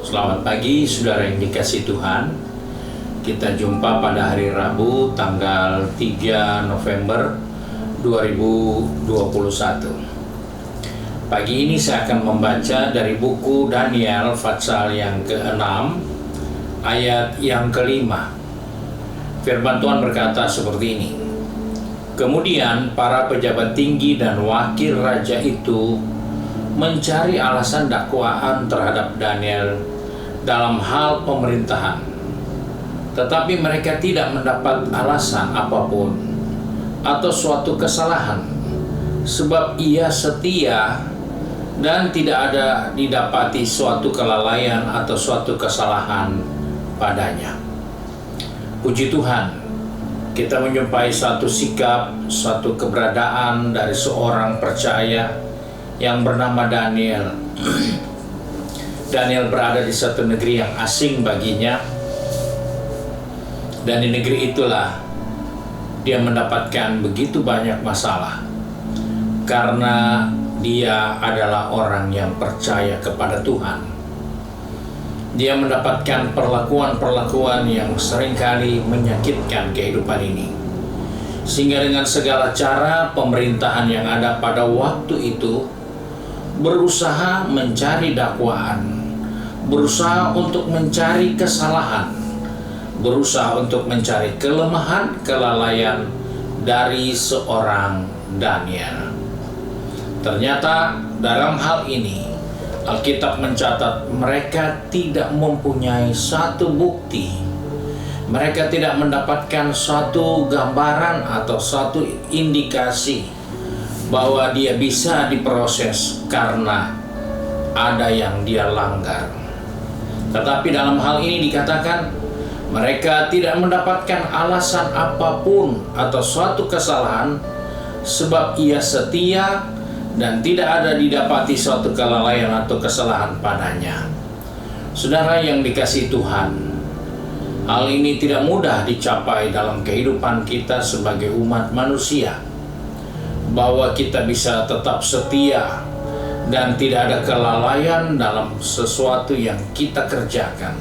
Selamat pagi saudara yang dikasihi Tuhan. Kita jumpa pada hari Rabu tanggal 3 November 2021. Pagi ini saya akan membaca dari buku Daniel pasal yang ke-6 ayat yang ke-5. Firman Tuhan berkata seperti ini. Kemudian para pejabat tinggi dan wakil raja itu mencari alasan dakwaan terhadap Daniel dalam hal pemerintahan, tetapi mereka tidak mendapat alasan apapun atau suatu kesalahan, sebab ia setia dan tidak ada didapati suatu kelalaian atau suatu kesalahan padanya. Puji Tuhan, kita menjumpai satu sikap, suatu keberadaan dari seorang percaya yang bernama Daniel. Daniel berada di satu negeri yang asing baginya, dan di negeri itulah dia mendapatkan begitu banyak masalah karena dia adalah orang yang percaya kepada Tuhan. Dia mendapatkan perlakuan-perlakuan yang seringkali menyakitkan kehidupan ini, sehingga dengan segala cara pemerintahan yang ada pada waktu itu berusaha mencari dakwaan, berusaha untuk mencari kesalahan, berusaha untuk mencari kelemahan, kelalaian dari seorang Daniel. Ternyata dalam hal ini Alkitab mencatat mereka tidak mempunyai satu bukti, mereka tidak mendapatkan suatu gambaran atau suatu indikasi bahwa dia bisa diproses karena ada yang dia langgar. Tetapi dalam hal ini dikatakan mereka tidak mendapatkan alasan apapun atau suatu kesalahan, sebab ia setia dan tidak ada didapati suatu kelalaian atau kesalahan padanya. Saudara yang dikasihi Tuhan, hal ini tidak mudah dicapai dalam kehidupan kita sebagai umat manusia, bahwa kita bisa tetap setia dan tidak ada kelalaian dalam sesuatu yang kita kerjakan.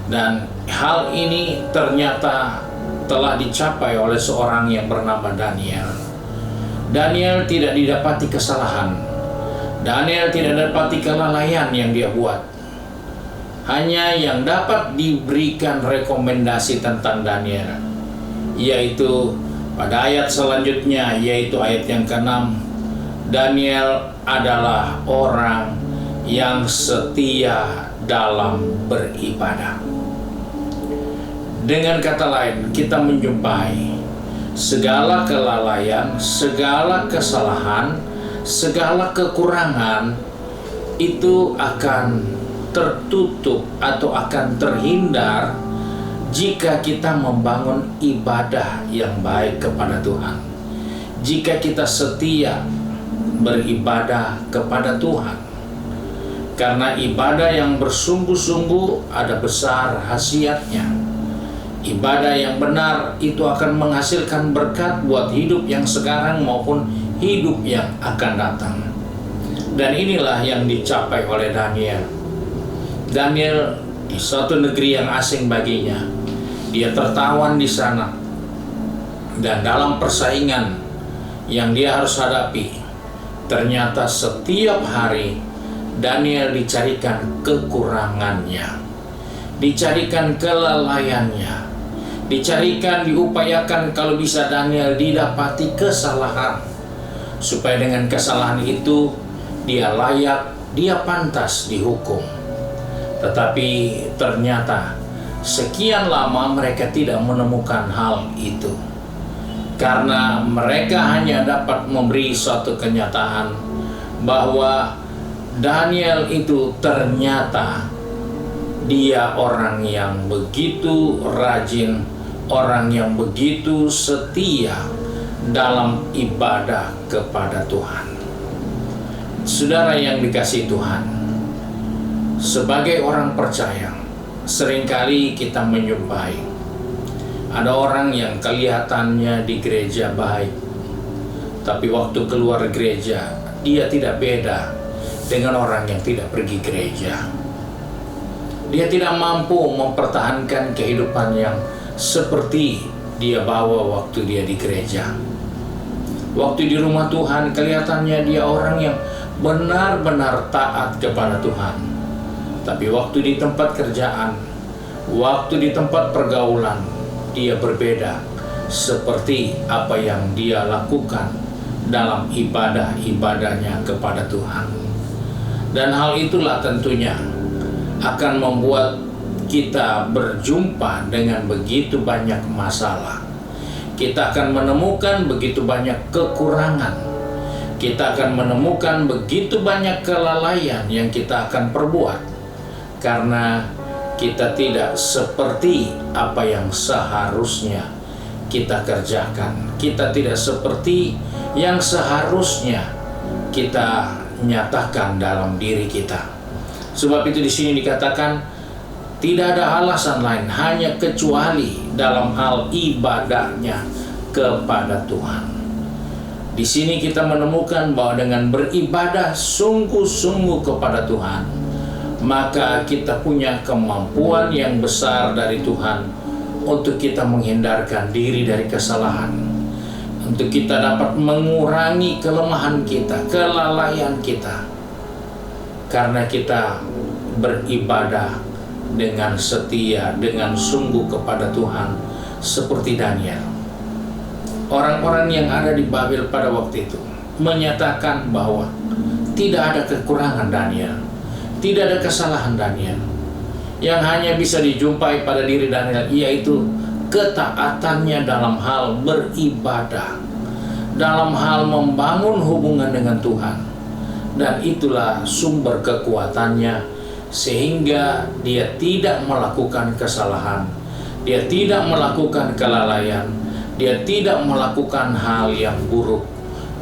Dan hal ini ternyata telah dicapai oleh seorang yang bernama Daniel. Daniel tidak didapati kesalahan, Daniel tidak didapati kelalaian yang dia buat. Hanya yang dapat diberikan rekomendasi tentang Daniel, yaitu pada ayat selanjutnya, yaitu ayat yang ke-6, Daniel adalah orang yang setia dalam beribadah. Dengan kata lain, kita menjumpai segala kelalaian, segala kesalahan, segala kekurangan itu akan tertutup atau akan terhindar jika kita membangun ibadah yang baik kepada Tuhan, jika kita setia beribadah kepada Tuhan. Karena ibadah yang bersungguh-sungguh ada besar khasiatnya. Ibadah yang benar itu akan menghasilkan berkat buat hidup yang sekarang maupun hidup yang akan datang. Dan inilah yang dicapai oleh Daniel. Daniel di suatu negeri yang asing baginya, dia tertawan di sana, dan dalam persaingan yang dia harus hadapi, ternyata setiap hari Daniel dicarikan kekurangannya, dicarikan kelalaiannya, dicarikan, diupayakan kalau bisa Daniel didapati kesalahan, supaya dengan kesalahan itu dia layak, dia pantas dihukum. Tetapi ternyata sekian lama mereka tidak menemukan hal itu, karena mereka hanya dapat memberi suatu kenyataan bahwa Daniel itu ternyata dia orang yang begitu rajin, orang yang begitu setia dalam ibadah kepada Tuhan. Saudara yang dikasihi Tuhan, sebagai orang percaya, seringkali kita menjumpai ada orang yang kelihatannya di gereja baik, tapi waktu keluar gereja dia tidak beda dengan orang yang tidak pergi gereja. Dia tidak mampu mempertahankan kehidupan yang seperti dia bawa waktu dia di gereja. Waktu di rumah Tuhan kelihatannya dia orang yang benar-benar taat kepada Tuhan. Tapi waktu di tempat kerjaan, waktu di tempat pergaulan, dia berbeda seperti apa yang dia lakukan dalam ibadah-ibadahnya kepada Tuhan. Dan hal itulah tentunya akan membuat kita berjumpa dengan begitu banyak masalah. Kita akan menemukan begitu banyak kekurangan. Kita akan menemukan begitu banyak kelalaian yang kita akan perbuat, karena kita tidak seperti apa yang seharusnya kita kerjakan. Kita tidak seperti yang seharusnya kita nyatakan dalam diri kita. Sebab itu di sini dikatakan tidak ada alasan lain hanya kecuali dalam hal ibadahnya kepada Tuhan. Di sini kita menemukan bahwa dengan beribadah sungguh-sungguh kepada Tuhan, maka kita punya kemampuan yang besar dari Tuhan untuk kita menghindarkan diri dari kesalahan, untuk kita dapat mengurangi kelemahan kita, kelalaian kita, karena kita beribadah dengan setia, dengan sungguh kepada Tuhan, seperti Daniel. Orang-orang yang ada di Babel pada waktu itu menyatakan bahwa tidak ada kekurangan Daniel, tidak ada kesalahan Daniel. Yang hanya bisa dijumpai pada diri Daniel yaitu ketaatannya dalam hal beribadah, dalam hal membangun hubungan dengan Tuhan. Dan itulah sumber kekuatannya, sehingga dia tidak melakukan kesalahan, dia tidak melakukan kelalaian, dia tidak melakukan hal yang buruk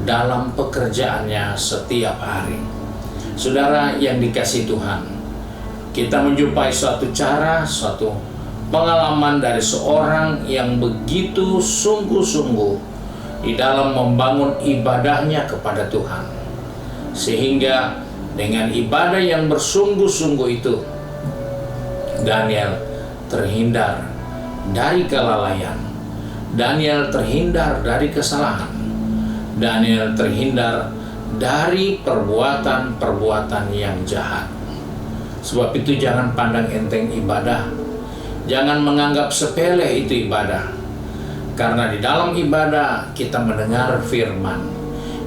dalam pekerjaannya setiap hari. Saudara yang dikasihi Tuhan, kita menjumpai suatu cara, suatu pengalaman dari seorang yang begitu sungguh-sungguh di dalam membangun ibadahnya kepada Tuhan, sehingga dengan ibadah yang bersungguh-sungguh itu, Daniel terhindar dari kelalaian, Daniel terhindar dari kesalahan, Daniel terhindar dari perbuatan-perbuatan yang jahat. Sebab itu jangan pandang enteng ibadah, jangan menganggap sepele itu ibadah, karena di dalam ibadah kita mendengar firman,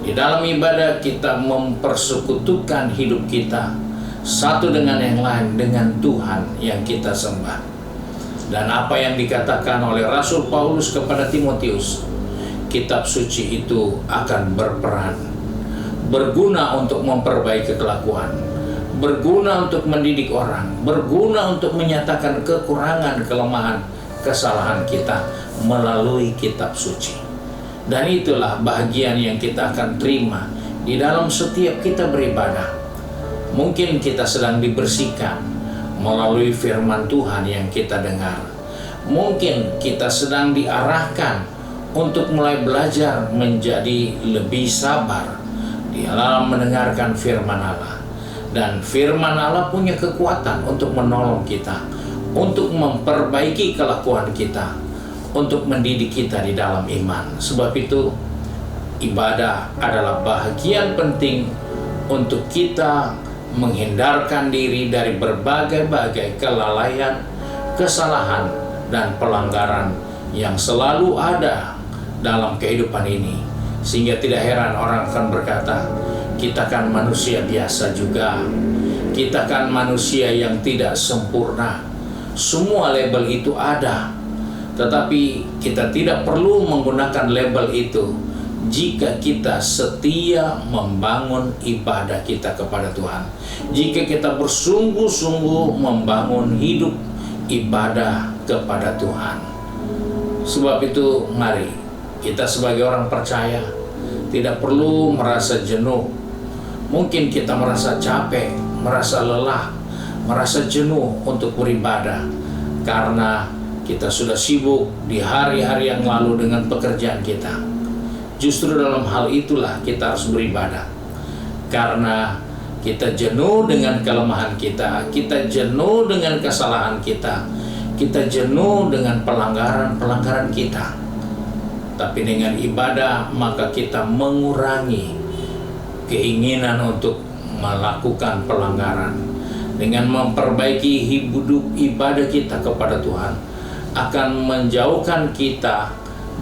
di dalam ibadah kita mempersekutukan hidup kita satu dengan yang lain, dengan Tuhan yang kita sembah. Dan apa yang dikatakan oleh Rasul Paulus kepada Timotius, kitab suci itu akan berperan, berguna untuk memperbaiki kelakuan, berguna untuk mendidik orang, berguna untuk menyatakan kekurangan, kelemahan, kesalahan kita melalui kitab suci. Dan itulah bahagian yang kita akan terima di dalam setiap kita beribadah. Mungkin kita sedang dibersihkan melalui firman Tuhan yang kita dengar. Mungkin kita sedang diarahkan untuk mulai belajar menjadi lebih sabar di dalam mendengarkan firman Allah. Dan firman Allah punya kekuatan untuk menolong kita, untuk memperbaiki kelakuan kita, untuk mendidik kita di dalam iman. Sebab itu ibadah adalah bahagian penting untuk kita menghindarkan diri dari berbagai-bagai kelalaian, kesalahan, dan pelanggaran yang selalu ada dalam kehidupan ini. Sehingga tidak heran orang akan berkata, kita kan manusia biasa juga, kita kan manusia yang tidak sempurna. Semua label itu ada, tetapi kita tidak perlu menggunakan label itu jika kita setia membangun ibadah kita kepada Tuhan, jika kita bersungguh-sungguh membangun hidup ibadah kepada Tuhan. Sebab itu mari kita sebagai orang percaya tidak perlu merasa jenuh. Mungkin kita merasa capek, merasa lelah, merasa jenuh untuk beribadah karena kita sudah sibuk di hari-hari yang lalu dengan pekerjaan kita. Justru dalam hal itulah kita harus beribadah, karena Kita jenuh dengan kelemahan kita jenuh dengan kesalahan kita jenuh dengan pelanggaran kita. Tapi dengan ibadah maka kita mengurangi keinginan untuk melakukan pelanggaran. Dengan memperbaiki hidup ibadah kita kepada Tuhan akan menjauhkan kita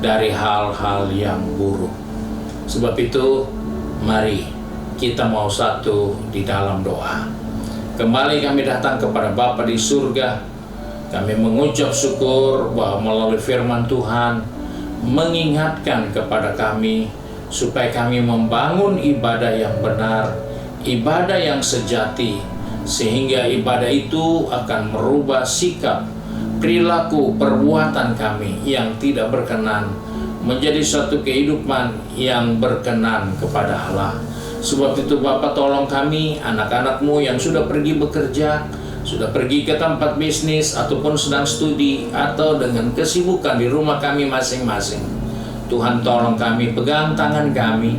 dari hal-hal yang buruk. Sebab itu, mari kita mau satu di dalam doa. Kembali kami datang kepada Bapa di surga. Kami mengucap syukur bahwa melalui firman Tuhan mengingatkan kepada kami supaya kami membangun ibadah yang benar, ibadah yang sejati, sehingga ibadah itu akan merubah sikap, perilaku, perbuatan kami yang tidak berkenan menjadi suatu kehidupan yang berkenan kepada Allah. Sebab itu Bapa, tolong kami, anak-anak-Mu yang sudah pergi bekerja, sudah pergi ke tempat bisnis, ataupun sedang studi, atau dengan kesibukan di rumah kami masing-masing. Tuhan, tolong kami, pegang tangan kami,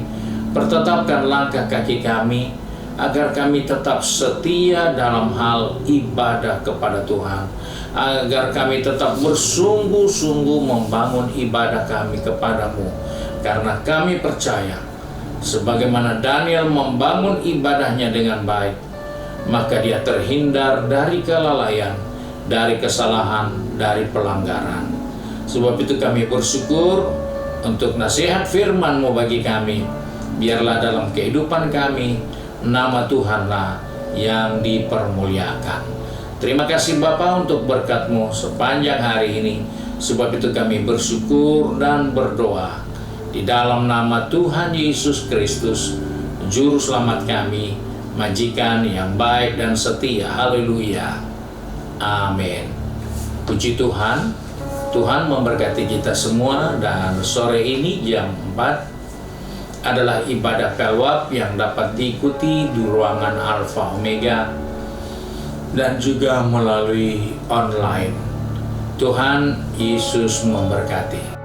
pertetapkan langkah kaki kami, agar kami tetap setia dalam hal ibadah kepada Tuhan, agar kami tetap bersungguh-sungguh membangun ibadah kami kepadamu, karena kami percaya sebagaimana Daniel membangun ibadahnya dengan baik, maka dia terhindar dari kelalaian, dari kesalahan, dari pelanggaran. Sebab itu kami bersyukur untuk nasihat firman-Mu bagi kami. Biarlah dalam kehidupan kami nama Tuhanlah yang dipermuliakan. Terima kasih Bapa untuk berkat-Mu sepanjang hari ini. Sebab itu kami bersyukur dan berdoa di dalam nama Tuhan Yesus Kristus, Juru Selamat kami, Majikan yang baik dan setia. Haleluya. Amin. Puji Tuhan. Tuhan memberkati kita semua, dan sore ini jam 4 adalah ibadah pelwab yang dapat diikuti di ruangan Alpha Omega dan juga melalui online. Tuhan Yesus memberkati.